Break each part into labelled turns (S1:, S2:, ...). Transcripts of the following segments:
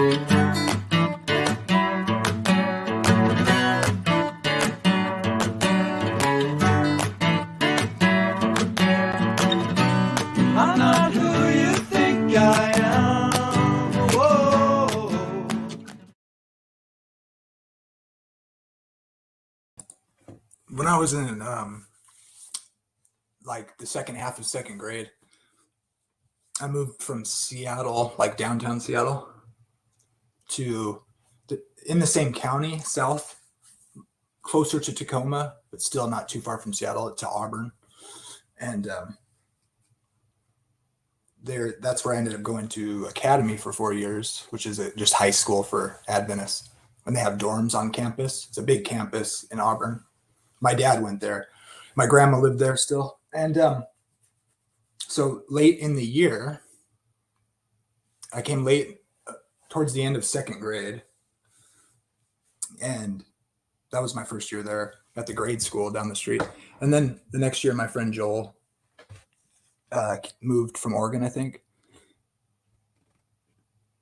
S1: I'm not who you think I am. Whoa.
S2: When I was in like the second half of second grade, I moved from Seattle, like downtown Seattle, to in the same county, south, closer to Tacoma, but still not too far from Seattle, to Auburn. And that's where I ended up going to academy for 4 years, which is just high school for Adventists. And they have dorms on campus. It's a big campus in Auburn. My dad went there. My grandma lived there still. And so late in the year, I came late towards the end of second grade. And that was my first year there at the grade school down the street. And then the next year, my friend Joel moved from Oregon, I think.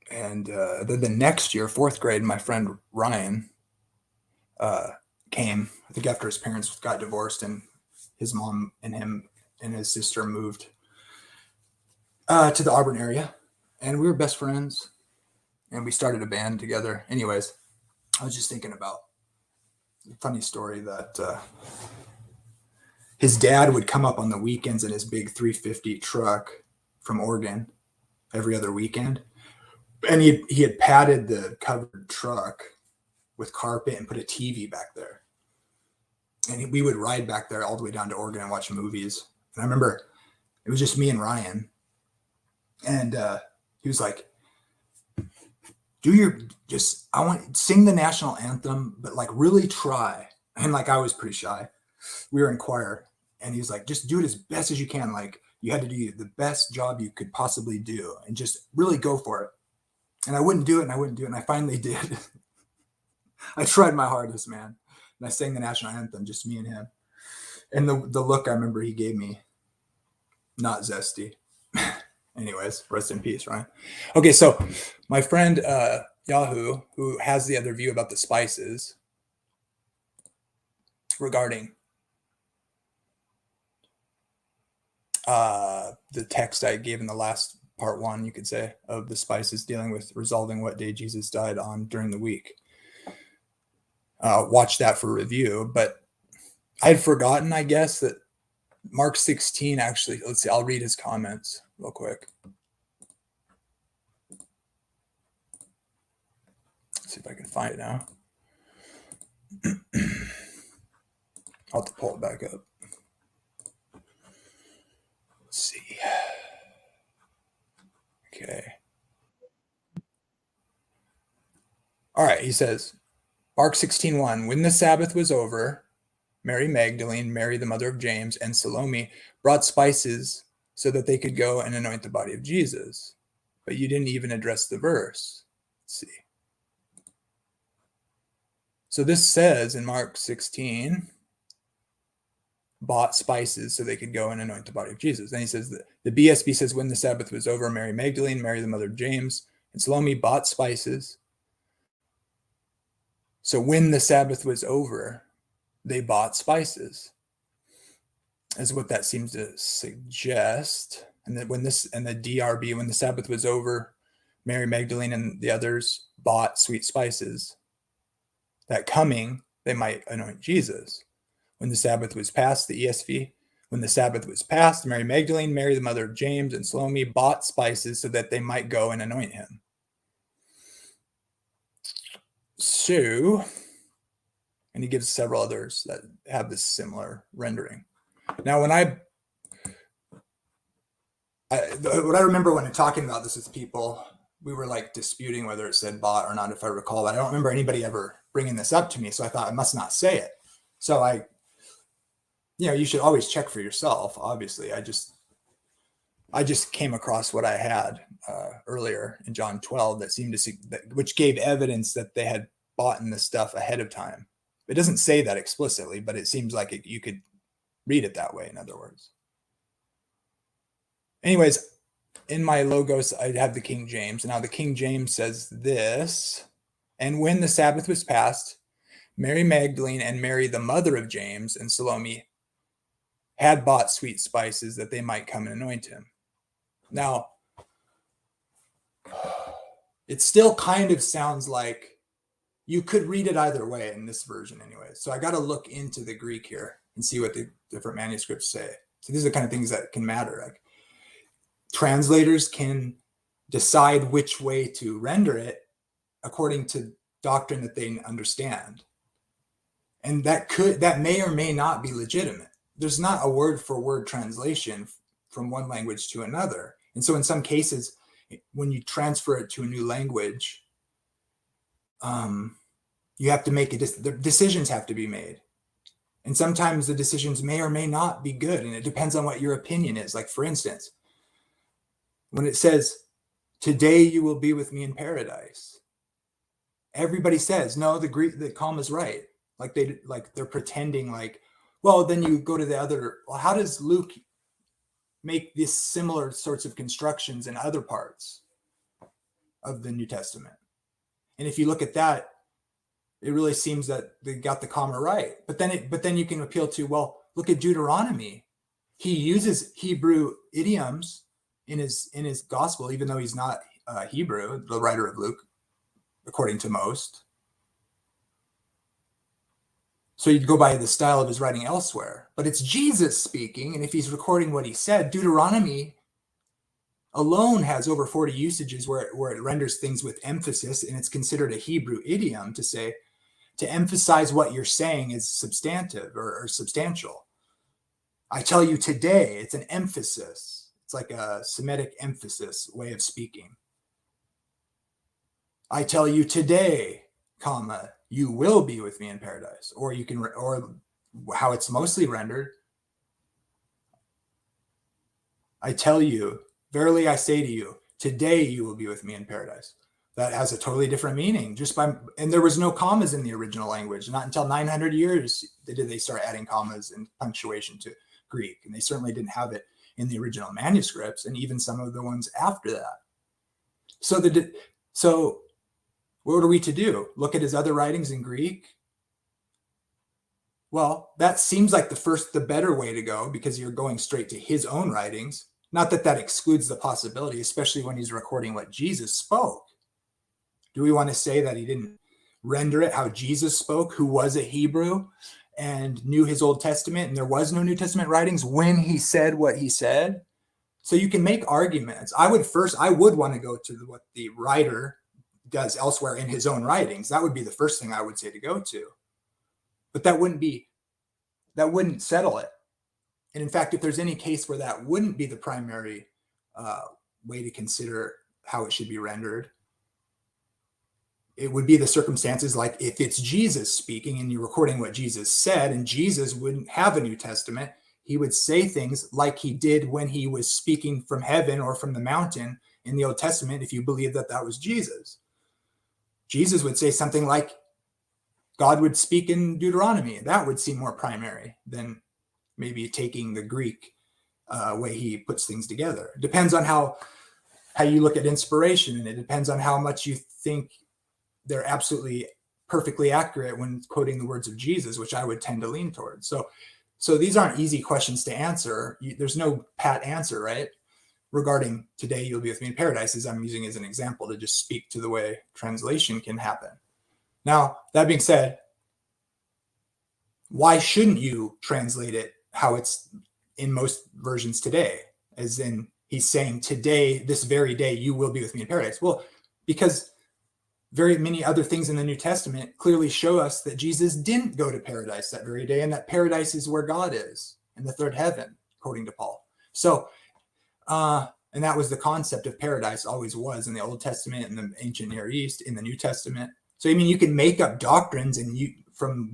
S2: And then the next year, fourth grade, my friend Ryan came, I think after his parents got divorced, and his mom and him and his sister moved to the Auburn area. And we were best friends, and we started a band together. Anyways, I was just thinking about a funny story that his dad would come up on the weekends in his big 350 truck from Oregon every other weekend. And he had padded the covered truck with carpet and put a TV back there. And we would ride back there all the way down to Oregon and watch movies. And I remember it was just me and Ryan. And he was like, I want sing the national anthem, but like really try. And like, I was pretty shy. We were in choir, and he was like, just do it as best as you can. Like, you had to do the best job you could possibly do and just really go for it. And I wouldn't do it, and I finally did. I tried my hardest, man. And I sang the national anthem, just me and him. And the look I remember he gave me, not zesty. Anyways, rest in peace, Ryan. Okay, so my friend Yahoo, who has the other view about the spices regarding the text I gave in the last part 1, you could say, of the spices dealing with resolving what day Jesus died on during the week. Watch that for review. But I'd forgotten, I guess, that Mark 16 actually, let's see, I'll read his comments real quick. Let's see if I can find it now. I'll have to pull it back up. Let's see. Okay. All right, he says, Mark 16:1, when the Sabbath was over, Mary Magdalene, Mary the mother of James, and Salome brought spices so that they could go and anoint the body of Jesus. But you didn't even address the verse. Let's see. So this says in Mark 16, bought spices so they could go and anoint the body of Jesus. Then he says that the BSB says, when the Sabbath was over, Mary Magdalene, Mary the mother of James, and Salome bought spices. So when the Sabbath was over, they bought spices, is what that seems to suggest. And that when the DRB, when the Sabbath was over, Mary Magdalene and the others bought sweet spices, that coming, they might anoint Jesus. When the Sabbath was past, the ESV, when the Sabbath was past, Mary Magdalene, Mary the mother of James, and Salome bought spices so that they might go and anoint him. So, and he gives several others that have this similar rendering. Now, when what I remember when I'm talking about this with people, we were like disputing whether it said bought or not, if I recall. But I don't remember anybody ever bringing this up to me, so I thought I must not say it. So you should always check for yourself. Obviously, I just came across what I had earlier in John 12 that seemed to see which gave evidence that they had bought in this stuff ahead of time. It doesn't say that explicitly, but it seems like you could read it that way. In other words. Anyways, in my logos, I have the King James. Now the King James says this, and when the Sabbath was passed, Mary Magdalene and Mary, the mother of James, and Salome had bought sweet spices that they might come and anoint him. Now, it still kind of sounds like you could read it either way in this version anyway. So I got to look into the Greek here and see what the different manuscripts say. So these are the kind of things that can matter. Like translators can decide which way to render it according to doctrine that they understand. And that may or may not be legitimate. There's not a word for word translation from one language to another. And so in some cases, when you transfer it to a new language, you have to make the decisions have to be made. And sometimes the decisions may or may not be good. And it depends on what your opinion is. Like, for instance, when it says, today you will be with me in paradise, everybody says, no, the comma is right. Like they're pretending like, well, then you go to the other. Well, how does Luke make these similar sorts of constructions in other parts of the New Testament? And if you look at that, it really seems that they got the comma right. But then you can appeal to, well, look at Deuteronomy. He uses Hebrew idioms in his gospel, even though he's not Hebrew, the writer of Luke, according to most. So you'd go by the style of his writing elsewhere. But it's Jesus speaking, and if he's recording what he said, Deuteronomy alone has over 40 usages where it renders things with emphasis, and it's considered a Hebrew idiom to emphasize what you're saying is substantive or substantial. I tell you today, it's an emphasis. It's like a Semitic emphasis way of speaking. I tell you today, comma, you will be with me in paradise. Or you can, or how it's mostly rendered, I tell you, verily I say to you, today you will be with me in paradise. That has a totally different meaning. And there was no commas in the original language. Not until 900 years did they start adding commas and punctuation to Greek. And they certainly didn't have it in the original manuscripts, and even some of the ones after that. So what are we to do? Look at his other writings in Greek? Well, that seems like the better way to go, because you're going straight to his own writings. Not that excludes the possibility, especially when he's recording what Jesus spoke. Do we want to say that he didn't render it how Jesus spoke, who was a Hebrew and knew his Old Testament, and there was no New Testament writings when he said what he said? So you can make arguments. I would want to go to what the writer does elsewhere in his own writings. That would be the first thing I would say to go to. But that wouldn't settle it. And in fact, if there's any case where that wouldn't be the primary way to consider how it should be rendered, it would be the circumstances like if it's Jesus speaking and you're recording what Jesus said, and Jesus wouldn't have a New Testament, he would say things like he did when he was speaking from heaven or from the mountain in the Old Testament, if you believe that was Jesus. Jesus would say something like God would speak in Deuteronomy. That would seem more primary than maybe taking the Greek way he puts things together. It depends on how you look at inspiration, and it depends on how much you think they're absolutely perfectly accurate when quoting the words of Jesus, which I would tend to lean towards. So these aren't easy questions to answer. There's no pat answer, right? Regarding today you'll be with me in paradise, as I'm using as an example to just speak to the way translation can happen. Now, that being said, why shouldn't you translate it how it's in most versions today? As in, he's saying today, this very day, you will be with me in paradise. Well, because very many other things in the New Testament clearly show us that Jesus didn't go to paradise that very day, and that paradise is where God is, in the third heaven, according to Paul. So, and that was the concept of paradise, always was in the Old Testament, in the ancient Near East, in the New Testament. So, I mean, you can make up doctrines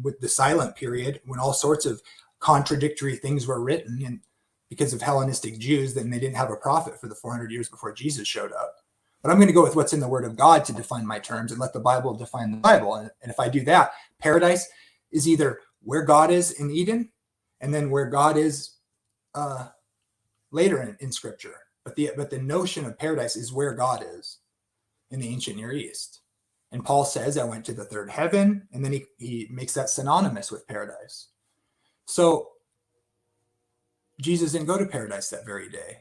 S2: with the silent period when all sorts of contradictory things were written, and because of Hellenistic Jews, then they didn't have a prophet for the 400 years before Jesus showed up. But I'm going to go with what's in the Word of God to define my terms and let the Bible define the Bible. And if I do that, paradise is either where God is in Eden and then where God is later in Scripture. But the notion of paradise is where God is in the ancient Near East. And Paul says, I went to the third heaven, and then he makes that synonymous with paradise. So Jesus didn't go to paradise that very day.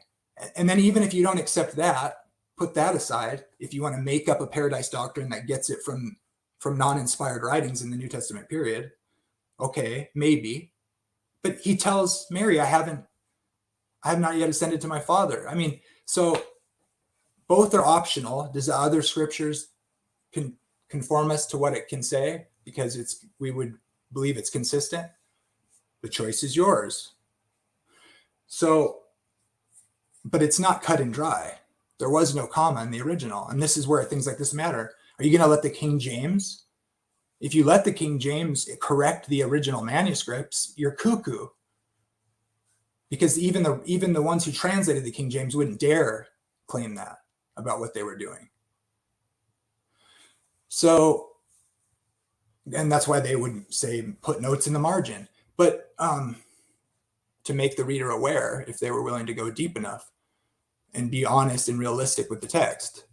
S2: And then even if you don't accept that, put that aside. If you want to make up a paradise doctrine that gets it from non-inspired writings in the New Testament period, okay, maybe. But he tells Mary, I have not yet ascended to my Father. I mean, so both are optional. Does the other scriptures conform us to what it can say? Because we would believe it's consistent. The choice is yours. So, but it's not cut and dry. There was no comma in the original. And this is where things like this matter. Are you going to let the King James? If you let the King James correct the original manuscripts, you're cuckoo. Because even the ones who translated the King James wouldn't dare claim that about what they were doing. So, and that's why they would say put notes in the margin. But to make the reader aware, if they were willing to go deep enough and be honest and realistic with the text,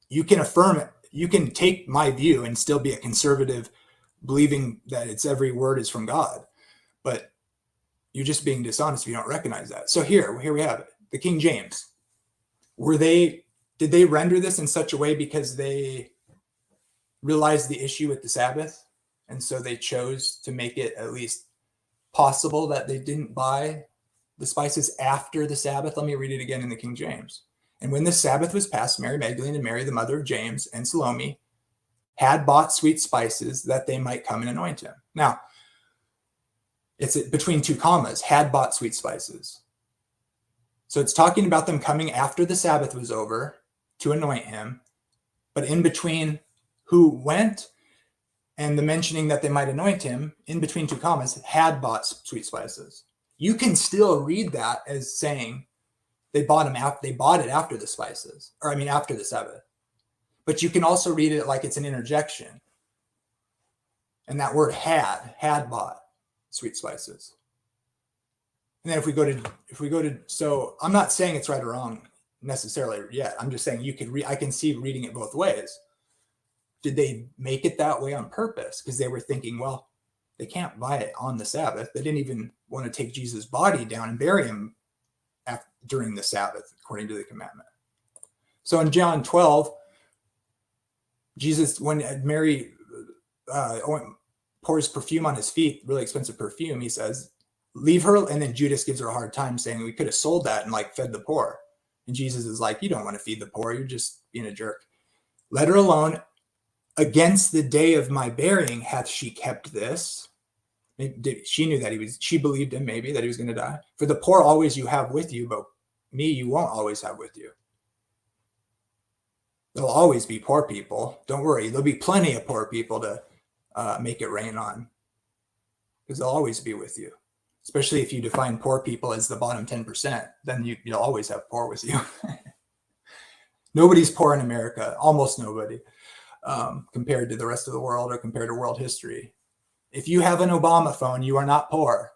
S2: you can affirm it. You can take my view and still be a conservative, believing that it's every word is from God. But you're just being dishonest if you don't recognize that. So here we have it. The King James. Did they render this in such a way because they realized the issue with the Sabbath? And so they chose to make it at least possible that they didn't buy the spices after the Sabbath? Let me read it again in the King James. And when the Sabbath was passed, Mary Magdalene and Mary, the mother of James, and Salome had bought sweet spices that they might come and anoint him. Now, it's between two commas, had bought sweet spices. So it's talking about them coming after the Sabbath was over to anoint him, but in between who went and the mentioning that they might anoint him, in between two commas, had bought sweet spices. You can still read that as saying they bought it after the spices, after the Sabbath. But you can also read it like it's an interjection. And that word had bought sweet spices. And then if we go to, so I'm not saying it's right or wrong necessarily yet. I'm just saying I can see reading it both ways. Did they make it that way on purpose? Because they were thinking, well, they can't buy it on the Sabbath. They didn't even want to take Jesus' body down and bury him during the Sabbath, according to the commandment. So in John 12, Jesus, when Mary pours perfume on his feet, really expensive perfume, he says, leave her. And then Judas gives her a hard time saying, we could have sold that and fed the poor. And Jesus is like, you don't want to feed the poor. You're just being a jerk. Let her alone. Against the day of my burying hath she kept this. She knew that she believed him maybe that he was going to die. For the poor always you have with you, but me you won't always have with you. There'll always be poor people. Don't worry. There'll be plenty of poor people to make it rain on, because they'll always be with you. Especially if you define poor people as the bottom 10%, then you'll always have poor with you. Nobody's poor in America, almost nobody, compared to the rest of the world or compared to world history. If you have an Obama phone, you are not poor.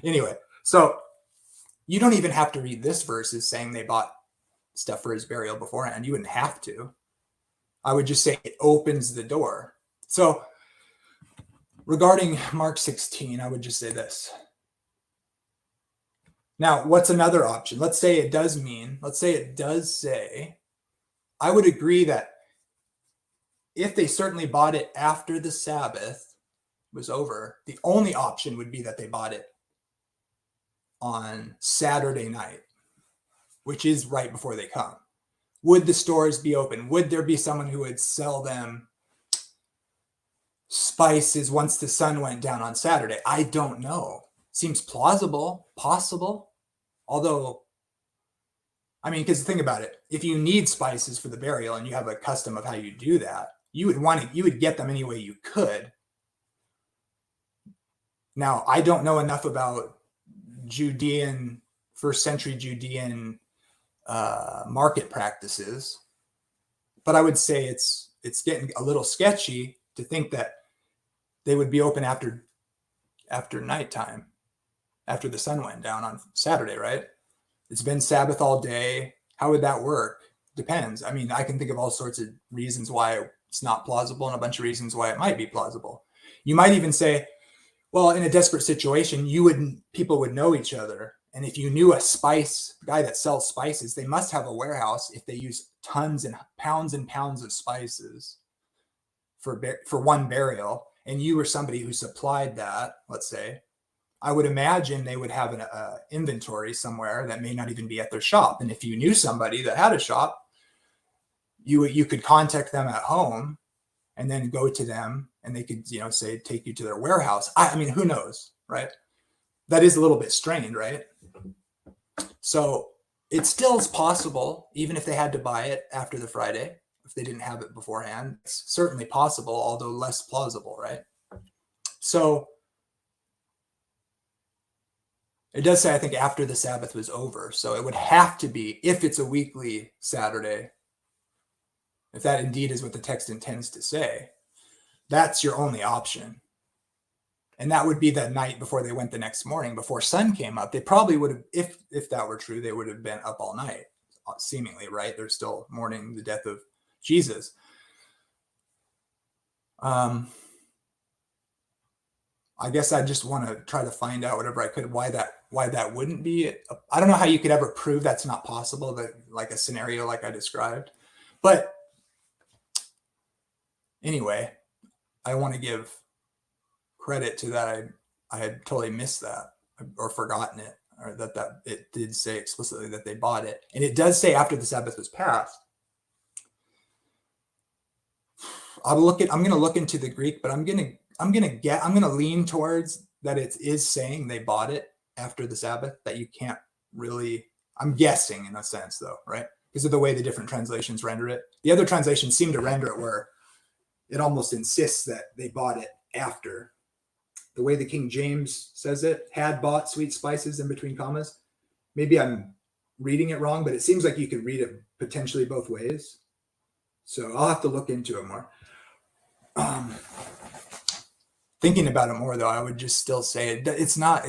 S2: Anyway, so you don't even have to read this verse as saying they bought stuff for his burial beforehand. You wouldn't have to. I would just say it opens the door. So regarding Mark 16, I would just say this. Now, what's another option? Let's say it does say, I would agree that if they certainly bought it after the Sabbath was over, the only option would be that they bought it on Saturday night, which is right before they come. Would the stores be open? Would there be someone who would sell them spices once the sun went down on Saturday? I don't know. Seems plausible, possible. Although, because think about it. If you need spices for the burial and you have a custom of how you do that, you would get them any way you could. Now, I don't know enough about first century Judean market practices, but I would say it's getting a little sketchy to think that they would be open after nighttime, after the sun went down on Saturday, right? It's been Sabbath all day. How would that work? Depends. I mean, I can think of all sorts of reasons why it's not plausible and a bunch of reasons why it might be plausible. You might even say, well, in a desperate situation, people would know each other. And if you knew a spice guy that sells spices, they must have a warehouse if they use tons and pounds of spices for one burial. And you were somebody who supplied that, let's say, I would imagine they would have an inventory somewhere that may not even be at their shop. And if you knew somebody that had a shop, you could contact them at home and then go to them and they could, say, take you to their warehouse. I mean, who knows, right? That is a little bit strained, right? So it still is possible, even if they had to buy it after the Friday, if they didn't have it beforehand. It's certainly possible, although less plausible, right? So it does say, I think, after the Sabbath was over. So it would have to be, if it's a weekly Saturday, if that indeed is what the text intends to say, that's your only option. And that would be that night before they went the next morning, before sun came up. They probably would have, if that were true, they would have been up all night, seemingly, right? They're still mourning the death of Jesus. I guess I just want to try to find out whatever I could why that wouldn't be. I don't know how you could ever prove that's not possible, that like a scenario like I described. But anyway, I want to give credit to that. I had totally missed that or forgotten it, or that it did say explicitly that they bought it. And it does say after the Sabbath was passed. I'm going to look into the Greek, but I'm going to lean towards that it is saying they bought it after the Sabbath, that you can't really, I'm guessing in a sense though, right? Because of the way the different translations render it. The other translations seem to render it where it almost insists that they bought it after. The way the King James says it, had bought sweet spices in between commas. Maybe I'm reading it wrong, but it seems like you could read it potentially both ways. So I'll have to look into it more. Thinking about it more though, I would just still say it's not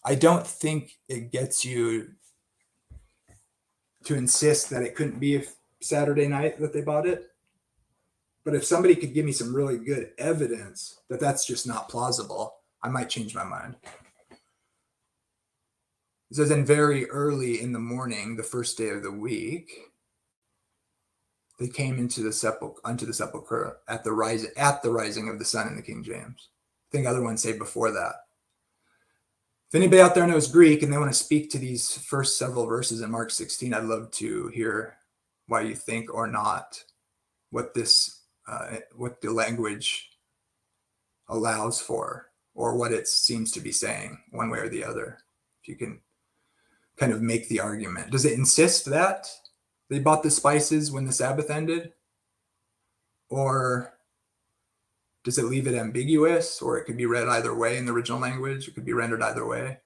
S2: I don't think it gets you to insist that it couldn't be a Saturday night that they bought it. But if somebody could give me some really good evidence that that's just not plausible, I might change my mind. It says, and very early in the morning, the first day of the week, they came unto the sepulchre at the rising of the sun in the King James. I think other ones say before that. If anybody out there knows Greek and they want to speak to these first several verses in Mark 16, I'd love to hear why you think or not what the language allows for, or what it seems to be saying one way or the other. If you can kind of make the argument. Does it insist that they bought the spices when the Sabbath ended? Or does it leave it ambiguous? Or it could be read either way in the original language. It could be rendered either way.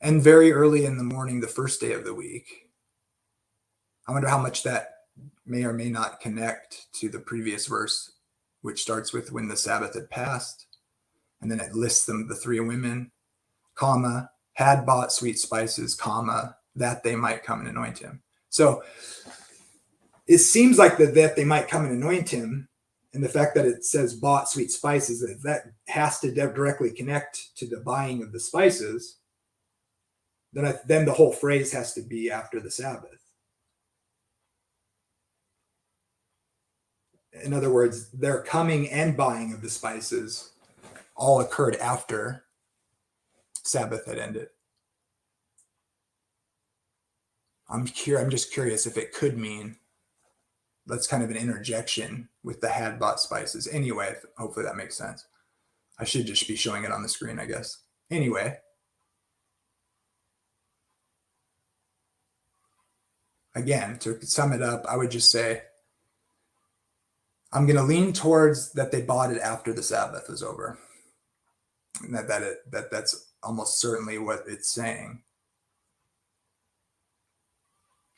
S2: And very early in the morning, the first day of the week. I wonder how much that may or may not connect to the previous verse, which starts with when the Sabbath had passed. And then it lists them, the three women, comma, had bought sweet spices, comma, that they might come and anoint him. So it seems like that they might come and anoint him, and the fact that it says bought sweet spices, that has to directly connect to the buying of the spices. Then the whole phrase has to be after the Sabbath. In other words, their coming and buying of the spices all occurred after Sabbath had ended. I'm just curious if it could mean that's kind of an interjection with the had bought spices. Anyway, hopefully that makes sense. I should just be showing it on the screen, I guess. Anyway. Again, to sum it up, I would just say, I'm going to lean towards that they bought it after the Sabbath was over. And that's almost certainly what it's saying.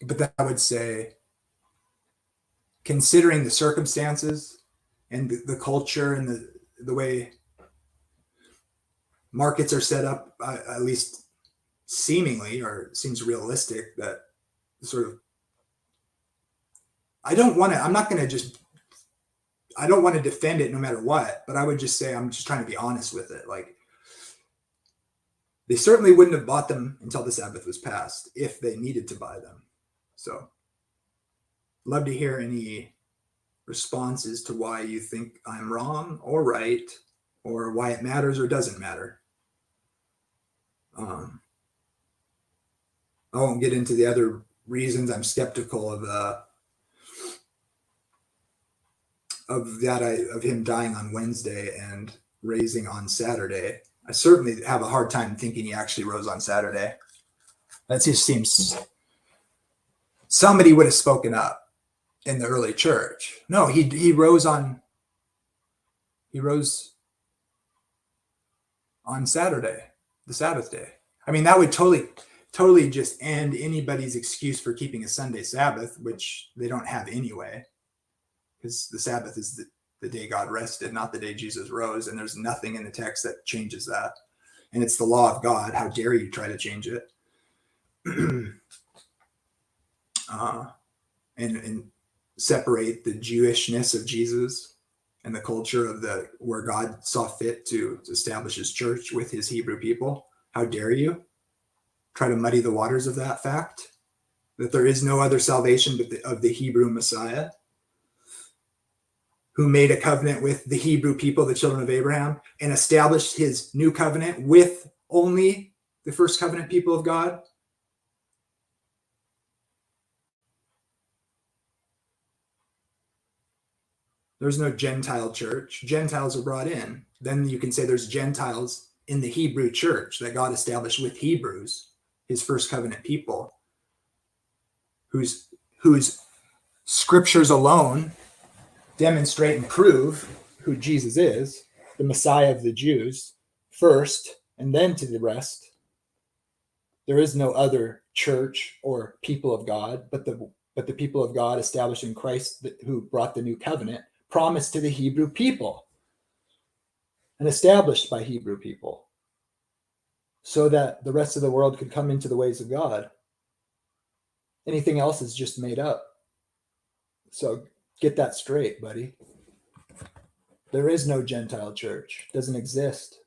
S2: But then I would say, considering the circumstances and the culture and the way markets are set up, at least seemingly, or seems realistic, that sort of, I don't want to defend it no matter what, but I would just say, I'm just trying to be honest with it. Like, they certainly wouldn't have bought them until the Sabbath was passed if they needed to buy them. So, love to hear any responses to why you think I'm wrong or right, or why it matters or doesn't matter. I won't get into the other reasons I'm skeptical of him dying on Wednesday and raising on Saturday. I certainly have a hard time thinking he actually rose on Saturday. That just seems, somebody would have spoken up in the early church. No, he rose on Saturday, the Sabbath day. I mean, that would totally just end anybody's excuse for keeping a Sunday Sabbath, which they don't have anyway, because the Sabbath is the day God rested, not the day Jesus rose. And there's nothing in the text that changes that. And it's the law of God. How dare you try to change it? And separate the Jewishness of Jesus and the culture of where God saw fit to establish his church with his Hebrew people. How dare you try to muddy the waters of that fact, that there is no other salvation but of the Hebrew Messiah, who made a covenant with the Hebrew people, the children of Abraham, and established his new covenant with only the first covenant people of God. There's no Gentile church. Gentiles are brought in. Then you can say there's Gentiles in the Hebrew church that God established with Hebrews, his first covenant people, whose scriptures alone demonstrate and prove who Jesus is, the Messiah of the Jews, first, and then to the rest. There is no other church or people of God, but the people of God established in Christ, who brought the new covenant, promised to the Hebrew people and established by Hebrew people, so that the rest of the world could come into the ways of God. Anything else is just made up. So get that straight, buddy. There is no Gentile church. It doesn't exist.